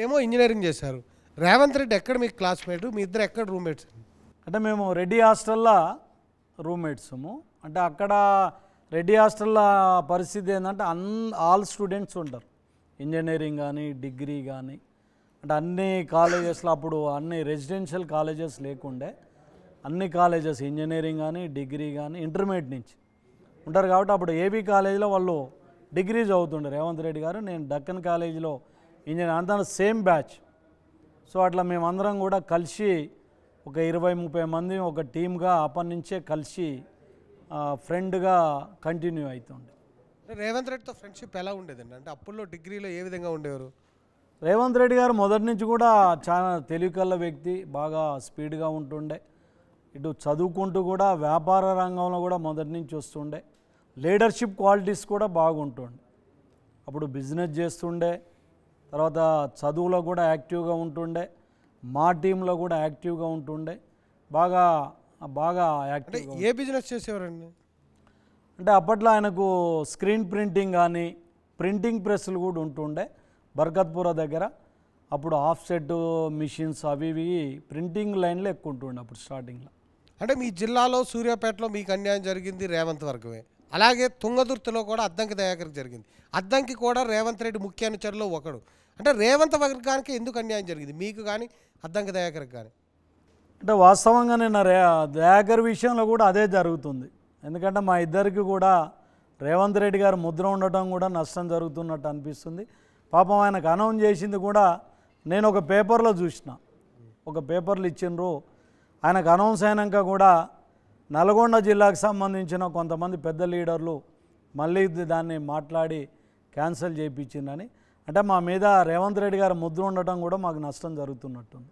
మీరేమో ఇంజనీరింగ్ చేశారు. రేవంత్ రెడ్డి ఎక్కడ మీకు క్లాస్మేట్, మీ ఇద్దరు ఎక్కడ రూమ్మేట్స్? అంటే మేము రెడ్డి హాస్టల్లో రూమ్మేట్సము. అంటే అక్కడ రెడ్డి హాస్టల్లో పరిస్థితి ఏంటంటే ఆల్ స్టూడెంట్స్ ఉంటారు, ఇంజనీరింగ్ కానీ డిగ్రీ కానీ. అంటే అన్ని కాలేజెస్లో అప్పుడు అన్ని రెసిడెన్షియల్ కాలేజెస్ లేకుండే అన్ని కాలేజెస్ ఇంజనీరింగ్ కానీ డిగ్రీ కానీ ఇంటర్మీడియట్ నుంచి ఉంటారు. కాబట్టి అప్పుడు ఏబీ కాలేజీలో వాళ్ళు డిగ్రీ చదువుతుండే రేవంత్ రెడ్డి గారు, నేను డక్కన్ కాలేజీలో ఇంజనీర్, అంతా సేమ్ బ్యాచ్. సో అట్లా మేమందరం కూడా కలిసి ఒక 20-30 మంది ఒక టీమ్గా అప్పటి నుంచే కలిసి ఫ్రెండ్గా కంటిన్యూ అవుతుండే. రేవంత్ రెడ్డితో ఫ్రెండ్షిప్ ఎలా ఉండేదండి? అంటే అప్పుల్లో డిగ్రీలో ఏ విధంగా ఉండేవారు? రేవంత్ రెడ్డి గారు మొదటి నుంచి కూడా చాలా తెలివికల్ల వ్యక్తి, బాగా స్పీడ్గా ఉంటుండే. ఇటు చదువుకుంటూ కూడా వ్యాపార రంగంలో కూడా మొదటి నుంచి వస్తుండే. లీడర్షిప్ క్వాలిటీస్ కూడా బాగుంటుండే. అప్పుడు బిజినెస్ చేస్తుండే, తర్వాత చదువులో కూడా యాక్టివ్గా ఉంటుండే, మా టీంలో కూడా యాక్టివ్గా ఉంటుండే, బాగా బాగా యాక్టివ్. ఏ బిజినెస్ చేసేవారండి? అంటే అప్పట్లో ఆయనకు స్క్రీన్ ప్రింటింగ్ కానీ ప్రింటింగ్ ప్రెస్లు కూడా ఉంటుండే బర్కత్పుర దగ్గర. అప్పుడు ఆఫ్సెట్ మిషన్స్ అవి ఇవి ప్రింటింగ్ లైన్లో ఎక్కువ ఉంటుండే అప్పుడు స్టార్టింగ్లో. అంటే మీ జిల్లాలో సూర్యాపేటలో మీకు అన్యాయం జరిగింది రేవంత్ వర్గమే, అలాగే తుంగదుర్తిలో కూడా అద్దంకి దయాకర్కి జరిగింది. అద్దంకి కూడా రేవంత్ రెడ్డి ముఖ్య అనుచరులో ఒకడు. అంటే రేవంత్ వర్గానికి ఎందుకు అన్యాయం జరిగింది, మీకు కానీ అద్దంకి దయాకర్కి కానీ? అంటే వాస్తవంగా నేను దయాకర్ విషయంలో కూడా అదే జరుగుతుంది. ఎందుకంటే మా ఇద్దరికి కూడా రేవంత్ రెడ్డి గారు ముద్ర ఉండటం కూడా నష్టం జరుగుతున్నట్టు అనిపిస్తుంది. పాపం ఆయనకు అనౌన్స్ చేసింది కూడా నేను ఒక పేపర్లో చూసిన, ఒక పేపర్లు ఇచ్చిండ్రు. ఆయనకు అనౌన్స్ అయినాక కూడా నల్గొండ జిల్లాకు సంబంధించిన కొంతమంది పెద్ద లీడర్లు మళ్ళీ దాన్ని మాట్లాడి క్యాన్సిల్ చేయించిందని. అంటే మా మీద రేవంత్ రెడ్డి గారు ముద్ర ఉండటం కూడా మాకు నష్టం జరుగుతున్నట్టుంది.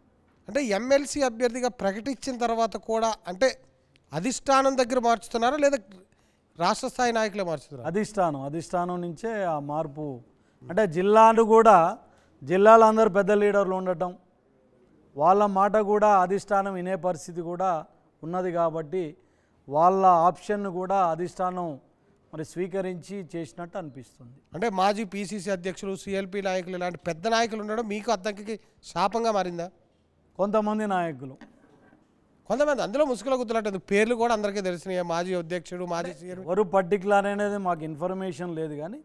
అంటే ఎమ్మెల్సీ అభ్యర్థిగా ప్రకటించిన తర్వాత కూడా అంటే అధిష్టానం దగ్గర మార్చుతున్నారా లేదా రాష్ట్ర స్థాయి నాయకులే మార్చుతున్నారు? అధిష్టానం నుంచే ఆ మార్పు. అంటే జిల్లాను కూడా జిల్లాలో అందరూ పెద్ద లీడర్లు ఉండటం, వాళ్ళ మాట కూడా అధిష్టానం వినే పరిస్థితి కూడా ఉన్నది. కాబట్టి వాళ్ళ ఆప్షన్ను కూడా అధిష్టానం మరి స్వీకరించి చేసినట్టు అనిపిస్తుంది. అంటే మాజీ పీసీసీ అధ్యక్షులు, సిఎల్పి నాయకులు ఇలాంటి పెద్ద నాయకులు ఉండడం మీకు అద్దంకి శాపంగా మారిందా? కొంతమంది నాయకులు, కొంతమంది అందులో ముసుగుల గుర్తులంటే పేర్లు కూడా అందరికీ తెలిసినాయి, మాజీ అధ్యక్షుడు, మాజీ సీఎం. ఎవరు పర్టికులర్ అనేది మాకు ఇన్ఫర్మేషన్ లేదు, కానీ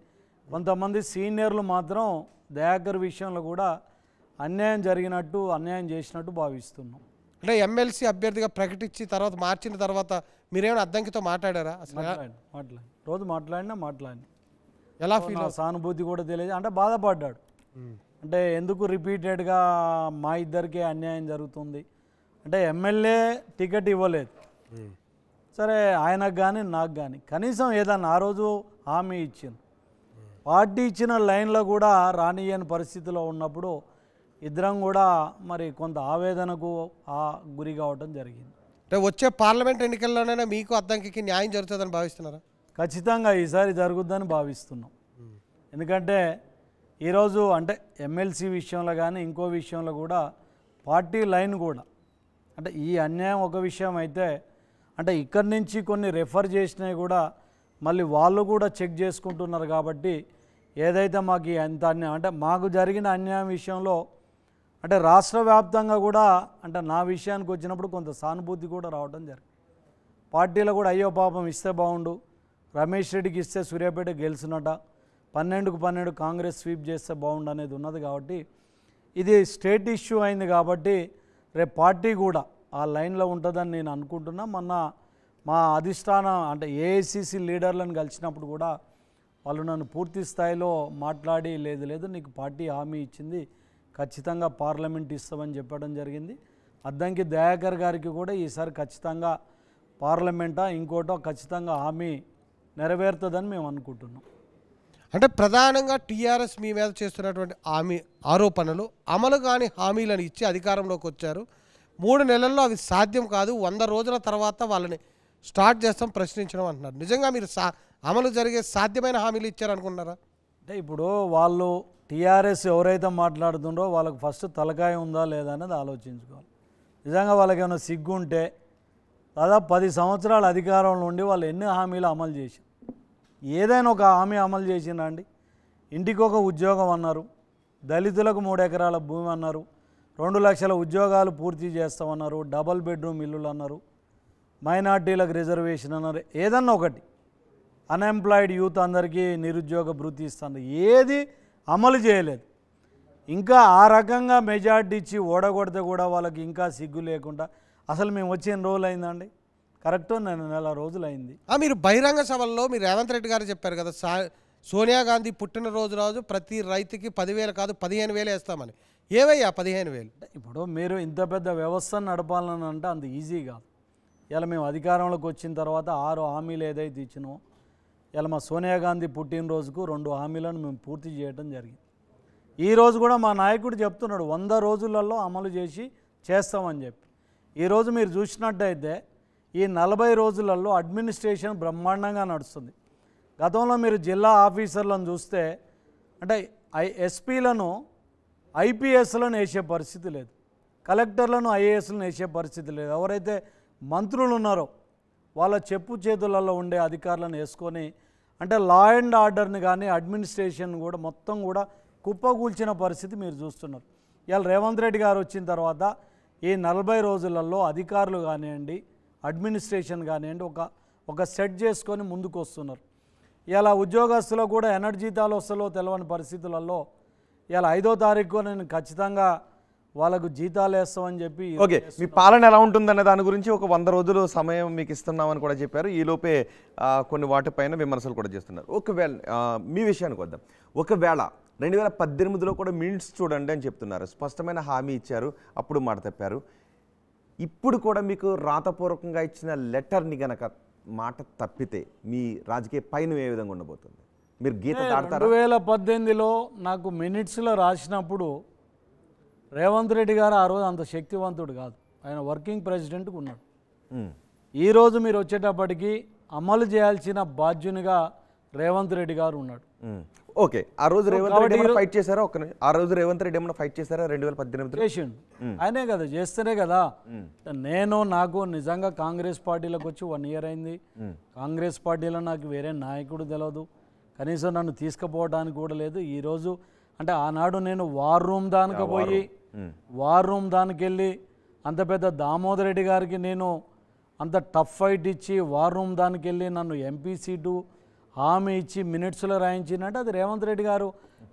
కొంతమంది సీనియర్లు మాత్రం దయాకర్ విషయంలో కూడా అన్యాయం చేసినట్టు భావిస్తున్నాం. అంటే ఎమ్మెల్సీ అభ్యర్థిగా ప్రకటించి తర్వాత మార్చిన తర్వాత మీరేమైనా అద్దంకితో మాట్లాడారా? అసలు రోజు మాట్లాడినా ఎలా ఫీల్? సానుభూతి కూడా తెలియదు. అంటే బాధపడ్డాడు. అంటే ఎందుకు రిపీటెడ్గా మా ఇద్దరికే అన్యాయం జరుగుతుంది. అంటే ఎమ్మెల్యే టికెట్ ఇవ్వలేదు, సరే ఆయనకు కానీ నాకు కానీ కనీసం ఏదన్నా ఆ రోజు హామీ ఇచ్చింది. పార్టీ ఇచ్చిన లైన్లో కూడా రానియని పరిస్థితిలో ఉన్నప్పుడు ఇద్దరం కూడా మరి కొంత ఆవేదనకు గురి కావడం జరిగింది. అంటే వచ్చే పార్లమెంట్ ఎన్నికల్లోనైనా మీకు అద్దంకి న్యాయం జరుగుతుందని భావిస్తున్నారా? ఖచ్చితంగా ఈసారి జరుగుద్దని భావిస్తున్నాం. ఎందుకంటే ఈరోజు అంటే ఎమ్మెల్సీ విషయంలో కానీ ఇంకో విషయంలో కూడా పార్టీ లైన్ కూడా అంటే ఈ అన్యాయం ఒక విషయం అయితే, అంటే ఇక్కడి నుంచి కొన్ని రెఫర్ చేసినవి కూడా మళ్ళీ వాళ్ళు కూడా చెక్ చేసుకుంటున్నారు. కాబట్టి ఏదైతే మాకు ఎంత అన్యాయం అంటే మాకు జరిగిన అన్యాయం విషయంలో అంటే రాష్ట్ర వ్యాప్తంగా కూడా అంటే నా విషయానికి వచ్చినప్పుడు కొంత సానుభూతి కూడా రావడం జరిగింది. పార్టీలో కూడా అయ్యో పాపం ఇస్తే బాగుండు, రమేష్ రెడ్డికి ఇస్తే సూర్యాపేట గెలిచినట, 12కు 12 కాంగ్రెస్ స్వీప్ చేస్తే బాగుండు అనేది ఉన్నది. కాబట్టి ఇది స్టేట్ ఇష్యూ అయింది. కాబట్టి రేపు పార్టీ కూడా ఆ లైన్లో ఉంటుందని నేను అనుకుంటున్నా. మొన్న మా అధిష్టానం అంటే ఏఐసిసి లీడర్లను కలిసినప్పుడు కూడా వాళ్ళు నన్ను పూర్తి స్థాయిలో మాట్లాడి లేదు నీకు పార్టీ హామీ ఇచ్చింది, ఖచ్చితంగా పార్లమెంట్ ఇస్తామని చెప్పడం జరిగింది. అద్దంకి దయాకర్ గారికి కూడా ఈసారి ఖచ్చితంగా పార్లమెంటా ఇంకోటో ఖచ్చితంగా హామీ నెరవేరుతుందని మేము అనుకుంటున్నాం. అంటే ప్రధానంగా టీఆర్ఎస్ మీ మీద చేస్తున్నటువంటి ఆరోపణలు అమలు కాని హామీలను ఇచ్చి అధికారంలోకి వచ్చారు. 3 నెలల్లో అవి సాధ్యం కాదు, 100 రోజుల తర్వాత వాళ్ళని స్టార్ట్ చేస్తాం ప్రశ్నించడం అంటున్నారు. నిజంగా మీరు అమలు జరిగే సాధ్యమైన హామీలు ఇచ్చారనుకుంటున్నారా? అంటే ఇప్పుడు వాళ్ళు టీఆర్ఎస్ ఎవరైతే మాట్లాడుతుండో వాళ్ళకి ఫస్ట్ తలకాయ ఉందా లేదా అనేది ఆలోచించుకోవాలి. నిజంగా వాళ్ళకి ఏమైనా సిగ్గు ఉంటే దాదాపు 10 సంవత్సరాల అధికారంలో ఉండి వాళ్ళు ఎన్ని హామీలు అమలు చేసి ఏదైనా ఒక హామీ అమలు చేసిందండి? ఇంటికి ఒక ఉద్యోగం అన్నారు, దళితులకు 3 ఎకరాల భూమి అన్నారు, 2 లక్షల ఉద్యోగాలు పూర్తి చేస్తామన్నారు, డబల్ బెడ్రూమ్ ఇల్లులు అన్నారు, మైనార్టీలకు రిజర్వేషన్ అన్నారు, ఏదన్నా ఒకటి. అన్ఎంప్లాయిడ్ యూత్ అందరికీ నిరుద్యోగ భృతి ఇస్తున్నారు, ఏది అమలు చేయలేదు. ఇంకా ఆ రకంగా మెజార్టీ ఇచ్చి ఓడగొడితే కూడా వాళ్ళకి ఇంకా సిగ్గు లేకుండా అసలు మేము వచ్చి ఎన్ని రోజులు అయిందండి? కరెక్ట్ నెల రోజులు అయింది. మీరు బహిరంగ సభల్లో మీరు రేవంత్ రెడ్డి గారు చెప్పారు కదా, సోనియా గాంధీ పుట్టినరోజు ప్రతి రైతుకి 10,000 కాదు 15,000 వేస్తామని. ఏవయ్యా 15,000? ఇప్పుడు మీరు ఇంత పెద్ద వ్యవస్థను నడపాలని అంటే అంత ఈజీ కాదు. ఇలా మేము అధికారంలోకి వచ్చిన తర్వాత 6 హామీలు ఏదైతే ఇచ్చినామో, ఇలా మా సోనియా గాంధీ పుట్టినరోజుకు 2 హామీలను మేము పూర్తి చేయడం జరిగింది. ఈరోజు కూడా మా నాయకుడు చెప్తున్నాడు 100 రోజులలో అమలు చేస్తామని చెప్పి. ఈరోజు మీరు చూసినట్టయితే ఈ 40 రోజులలో అడ్మినిస్ట్రేషన్ బ్రహ్మాండంగా నడుస్తుంది. గతంలో మీరు జిల్లా ఆఫీసర్లను చూస్తే అంటే ఎస్పీలను ఐపీఎస్లను వేసే పరిస్థితి లేదు, కలెక్టర్లను ఐఏఎస్లను వేసే పరిస్థితి లేదు. ఎవరైతే మంత్రులు ఉన్నారో వాళ్ళ చెప్పు చేతులలో ఉండే అధికారులను వేసుకొని అంటే లా అండ్ ఆర్డర్ని కానీ అడ్మినిస్ట్రేషన్ కూడా మొత్తం కూడా కుప్పకూల్చిన పరిస్థితి మీరు చూస్తున్నారు. ఇవాళ రేవంత్ రెడ్డి గారు వచ్చిన తర్వాత ఈ 40 రోజులలో అధికారులు కానివ్వండి, అడ్మినిస్ట్రేషన్ కానివ్వండి ఒక సెట్ చేసుకొని ముందుకు వస్తున్నారు. ఇలా ఉద్యోగస్తులకు కూడా ఎనర్జీతాలు వస్తలో తెలవని పరిస్థితులలో ఇలా 5వ తారీఖు నేను ఖచ్చితంగా వాళ్ళకు జీతాలు వేస్తామని చెప్పి. ఓకే, మీ పాలన ఎలా ఉంటుందనే దాని గురించి ఒక 100 రోజులు సమయం మీకు ఇస్తున్నామని కూడా చెప్పారు. ఈలోపే కొన్ని వాటిపైన విమర్శలు కూడా చేస్తున్నారు. ఒకవేళ మీ విషయానికి వద్దాం. ఒకవేళ 2018లో కూడా మినిట్స్ చూడండి అని చెప్తున్నారు, స్పష్టమైన హామీ ఇచ్చారు, అప్పుడు మాట తప్పారు. ఇప్పుడు కూడా మీకు రాతపూర్వకంగా ఇచ్చిన లెటర్ని గనక మాట తప్పితే మీ రాజకీయ పైన ఏ విధంగా ఉండబోతుంది? మీరు గీత దాటుతారా? 2018లో నాకు మినిట్స్లో రాసినప్పుడు రేవంత్ రెడ్డి గారు ఆ రోజు అంత శక్తివంతుడు కాదు, ఆయన వర్కింగ్ ప్రెసిడెంట్గా ఉన్నాడు. ఈరోజు మీరు వచ్చేటప్పటికి అమలు చేయాల్సిన బాధ్యునిగా రేవంత్ రెడ్డి గారు ఉన్నాడు. ఓకే, ఆ రోజు రేవంత్ రెడ్డి ఏమైనా ఫైట్ చేశారా? ఆ రోజు రేవంత్ రెడ్డి ఏమైనా ఫైట్ చేశారా? 2018 చేసిండు, ఆయనే కదా చేస్తేనే కదా. నాకు నిజంగా కాంగ్రెస్ పార్టీలోకి వచ్చి 1 ఇయర్ అయింది. కాంగ్రెస్ పార్టీలో నాకు వేరే నాయకుడు తెలియదు, కనీసం నన్ను తీసుకుపోవడానికి కూడా లేదు. ఈరోజు అంటే ఆనాడు నేను వార్ రూమ్ దానికి పోయి వార్ రూమ్ దానికి వెళ్ళి అంత పెద్ద దామోదర్ రెడ్డి గారికి నేను అంత టఫ్ ఫైట్ ఇచ్చి వార్ రూమ్ దానికి వెళ్ళి నన్ను ఎంపీ సీటు హామీ ఇచ్చి మినిట్స్లో రాయించిందంటే అది రేవంత్ రెడ్డి గారు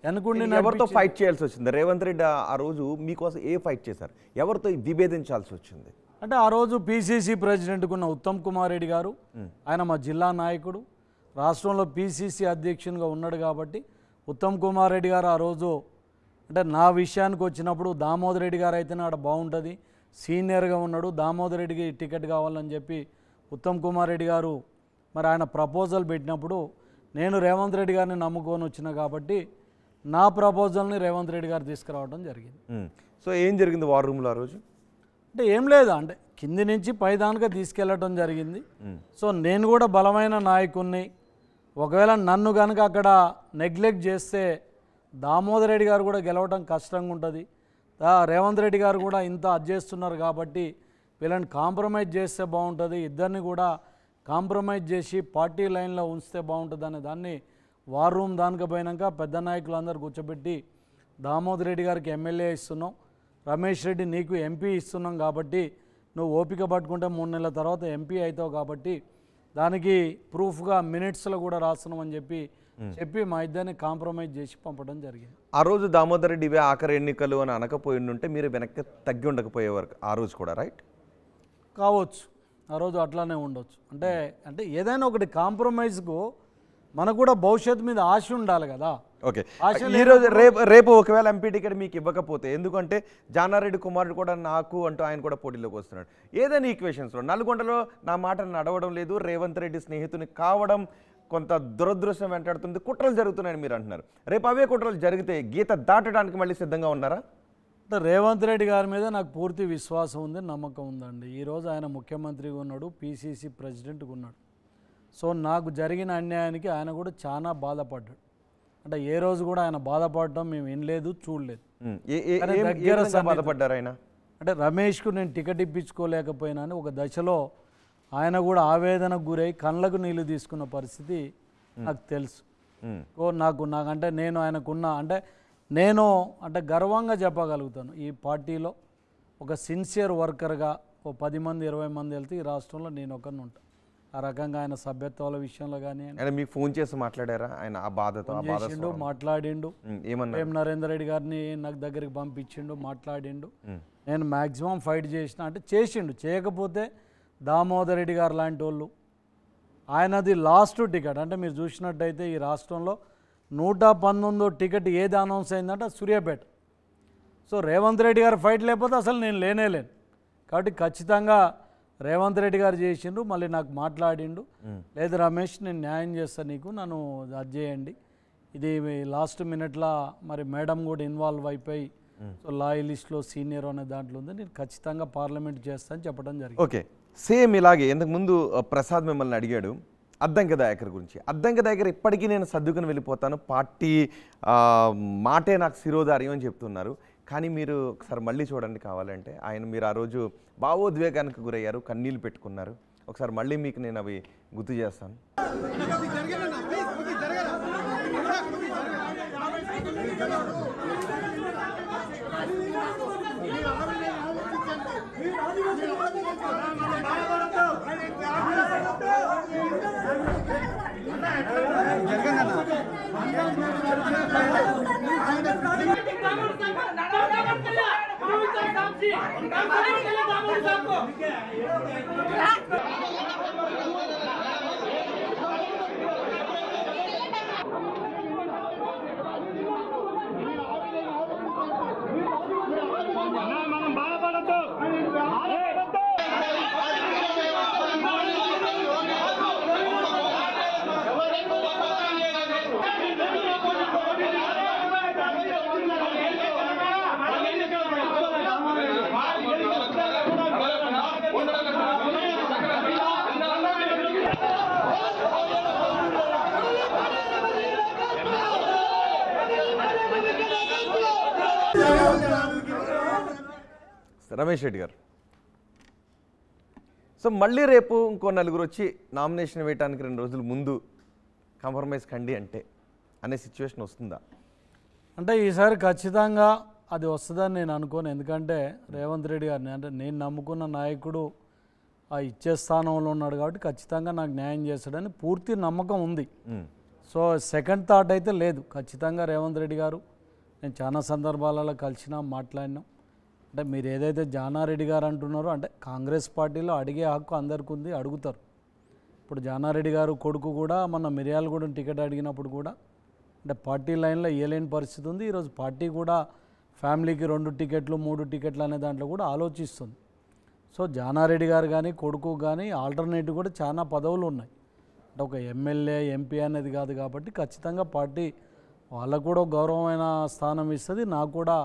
అనుకుంటే. ఎవరితో ఫైట్ చేయాల్సి వచ్చింది రేవంత్ రెడ్డి ఆ రోజు? మీకోసం ఏ ఫైట్ చేశారు? ఎవరితో విభేదించాల్సి వచ్చింది? అంటే ఆ రోజు పిసిసి ప్రెసిడెంట్గా ఉన్న ఉత్తమ్ కుమార్ రెడ్డి గారు, ఆయన మా జిల్లా నాయకుడు, రాష్ట్రంలో పిసిసి అధ్యక్షునిగా ఉన్నాడు కాబట్టి ఉత్తమ్ కుమార్ రెడ్డి గారు ఆ రోజు అంటే నా విషయానికి వచ్చినప్పుడు దామోదర్ రెడ్డి గారు అయితేనే ఆడ బాగుంటుంది, సీనియర్గా ఉన్నాడు, దామోదర్ రెడ్డికి టికెట్ కావాలని చెప్పి ఉత్తమ్ కుమార్ రెడ్డి గారు మరి ఆయన ప్రపోజల్ పెట్టినప్పుడు నేను రేవంత్ రెడ్డి గారిని నమ్ముకొని వచ్చిన కాబట్టి నా ప్రపోజల్ని రేవంత్ రెడ్డి గారు తీసుకురావడం జరిగింది. సో ఏం జరిగింది వార్ రూమ్లో ఆ రోజు? అంటే ఏం లేదు, అంటే కింది నుంచి పైదానిగా తీసుకెళ్ళటం జరిగింది. సో నేను కూడా బలమైన నాయకుడిని, ఒకవేళ నన్ను కనుక అక్కడ నెగ్లెక్ట్ చేస్తే దామోదర్ రెడ్డి గారు కూడా గెలవడం కష్టంగా ఉంటుంది. రేవంత్ రెడ్డి గారు కూడా ఇంత చేస్తున్నారు కాబట్టి వీళ్ళని కాంప్రమైజ్ చేస్తే బాగుంటుంది, ఇద్దరిని కూడా కాంప్రమైజ్ చేసి పార్టీ లైన్లో ఉంచితే బాగుంటుంది అనే దాన్ని వార్ రూమ్ దానికి పోయినాక పెద్ద నాయకులు అందరు కూర్చోబెట్టి దామోదర్ రెడ్డి గారికి ఎమ్మెల్యే ఇస్తున్నాం, రమేష్ రెడ్డి నీకు ఎంపీ ఇస్తున్నాం కాబట్టి నువ్వు ఓపిక పట్టుకుంటే 3 నెలల తర్వాత ఎంపీ అవుతావు కాబట్టి దానికి ప్రూఫ్గా మినిట్స్లో కూడా రాస్తున్నామని చెప్పి మా ఇద్దరిని కాంప్రమైజ్ చేసి పంపడం జరిగింది. ఆ రోజు దామోదర్ రెడ్డి ఇవే ఆఖరి ఎన్నికలు అని అనకపోయి ఉంటే మీరు వెనక్కి తగ్గి ఉండకపోయేవారు ఆ రోజు కూడా, రైట్? కావచ్చు, ఆ రోజు అట్లానే ఉండొచ్చు. అంటే ఏదైనా ఒకటి కాంప్రమైజ్కు మనకు కూడా భవిష్యత్తు మీద ఆశ ఉండాలి కదా. ఓకే, ఈరోజు రేపు ఒకవేళ ఎంపీ టికెట్ మీకు ఇవ్వకపోతే, ఎందుకంటే జానారెడ్డి కుమారుడు కూడా నాకు అంటూ ఆయన కూడా పోటీలోకి వస్తున్నాడు, ఏదైనా ఈక్వేషన్స్లో నల్గొండలో నా మాట నడవడం లేదు, రేవంత్ రెడ్డి స్నేహితుని కావడం కొంత దురదృష్టం వెంటాడుతుంది, కుట్రలు జరుగుతున్నాయని మీరు అంటున్నారు. రేపు అవే కుట్రలు జరిగితే గీత దాటడానికి మళ్ళీ సిద్ధంగా ఉన్నారా? అంటే రేవంత్ రెడ్డి గారి మీద నాకు పూర్తి విశ్వాసం ఉంది, నమ్మకం ఉందండి. ఈరోజు ఆయన ముఖ్యమంత్రిగా ఉన్నాడు, పిసిసి ప్రెసిడెంట్గా ఉన్నాడు. సో నాకు జరిగిన అన్యాయానికి ఆయన కూడా చాలా బాధపడ్డాడు. అంటే ఏ రోజు కూడా ఆయన బాధపడటం మేము వినలేదు, చూడలేదు. బాధపడ్డారు ఆయన? అంటే రమేష్కు నేను టికెట్ ఇప్పించుకోలేకపోయినా అని ఒక దశలో ఆయన కూడా ఆవేదనకు గురై కళ్ళకు నీళ్లు తీసుకున్న పరిస్థితి నాకు తెలుసు. నాకంటే నేను ఆయనకున్న అంటే నేను అంటే గర్వంగా చెప్పగలుగుతాను ఈ పార్టీలో ఒక సిన్సియర్ వర్కర్గా ఓ 10 మంది 20 మంది వెళ్తే ఈ రాష్ట్రంలో నేను ఒకరిని ఉంటాను. ఆ రకంగా ఆయన సభ్యత్వాల విషయంలో కానీ ఆయన మీకు ఫోన్ చేసి మాట్లాడారా ఆయన ఆ బాధతో ఆ బాధ చేసిండు, మాట్లాడిండు. ఏమన్నా నరేందర్ రెడ్డి గారిని నాకు దగ్గరికి పంపించిండు, మాట్లాడిండు. నేను మ్యాక్సిమం ఫైట్ చేసిన అంటే చేసిండు. చేయకపోతే దామోదర్ రెడ్డి గారు లాంటి వాళ్ళు ఆయనది లాస్ట్ టికెట్ అంటే మీరు చూసినట్టయితే ఈ రాష్ట్రంలో 119వ టికెట్ ఏది అనౌన్స్ అయిందంటే సూర్యాపేట. సో రేవంత్ రెడ్డి గారు ఫైట్ లేకపోతే అసలు నేను లేను. కాబట్టి ఖచ్చితంగా రేవంత్ రెడ్డి గారు చేసిండ్రు. మళ్ళీ నాకు మాట్లాడిండు, లేదు రమేష్ నేను న్యాయం చేస్తాను, నీకు నన్ను అది చేయండి. ఇది లాస్ట్ మినిట్లో మరి మేడం కూడా ఇన్వాల్వ్ అయిపోయి సో లాయలిస్ట్లో సీనియర్ అనే దాంట్లో ఉంది, నేను ఖచ్చితంగా పార్లమెంట్ చేస్తానని చెప్పడం జరిగింది. ఓకే, సేమ్ ఇలాగే ఇంతకుముందు ప్రసాద్ మిమ్మల్ని అడిగాడు అద్దంకి దయాకర్ గురించి. అద్దంకి దయాకర్ ఇప్పటికీ నేను సర్దుకుని వెళ్ళిపోతాను, పార్టీ మాటే నాకు శిరోధార్యం అని చెప్తున్నారు. కానీ మీరు ఒకసారి మళ్ళీ చూడండి కావాలంటే ఆయన మీరు ఆ రోజు భావోద్వేగానికి గురయ్యారు, కన్నీళ్ళు పెట్టుకున్నారు. ఒకసారి మళ్ళీ మీకు నేను అవి గుర్తు చేస్తాను. రమేష్ రెడ్డి గారు, సో మళ్ళీ రేపు ఇంకో నలుగురు వచ్చి నామినేషన్ వేయడానికి 2 రోజుల ముందు కాంప్రమైజ్ కండి అంటే అనే సిచ్యువేషన్ వస్తుందా? అంటే ఈసారి ఖచ్చితంగా అది వస్తుందని నేను అనుకోను. ఎందుకంటే రేవంత్ రెడ్డి గారిని అంటే నేను నమ్ముకున్న నాయకుడు ఆ ఇచ్చే స్థానంలో ఉన్నాడు కాబట్టి ఖచ్చితంగా నాకు న్యాయం చేస్తాడని పూర్తి నమ్మకం ఉంది. సో సెకండ్ థాట్ అయితే లేదు. ఖచ్చితంగా రేవంత్ రెడ్డి గారు నేను చాలా సందర్భాలలో కలిసినా మాట్లాడినాం. అంటే మీరు ఏదైతే జానారెడ్డి గారు అంటున్నారో అంటే కాంగ్రెస్ పార్టీలో అడిగే హక్కు అందరికీ ఉంది, అడుగుతారు. ఇప్పుడు జానారెడ్డి గారు కొడుకు కూడా మన మిర్యాలగూడెం టికెట్ అడిగినప్పుడు కూడా అంటే పార్టీ లైన్లో ఇవ్వలేని పరిస్థితి ఉంది. ఈరోజు పార్టీ కూడా ఫ్యామిలీకి 2 టికెట్లు 3 టికెట్లు అనే దాంట్లో కూడా ఆలోచిస్తుంది. సో జానారెడ్డి గారు కానీ కొడుకు కానీ ఆల్టర్నేటివ్ కూడా చాలా పదవులు ఉన్నాయి. అంటే ఒక ఎమ్మెల్యే ఎంపీ అనేది కాదు కాబట్టి ఖచ్చితంగా పార్టీ వాళ్ళకు కూడా గౌరవమైన స్థానం ఇస్తుంది. నాకు కూడా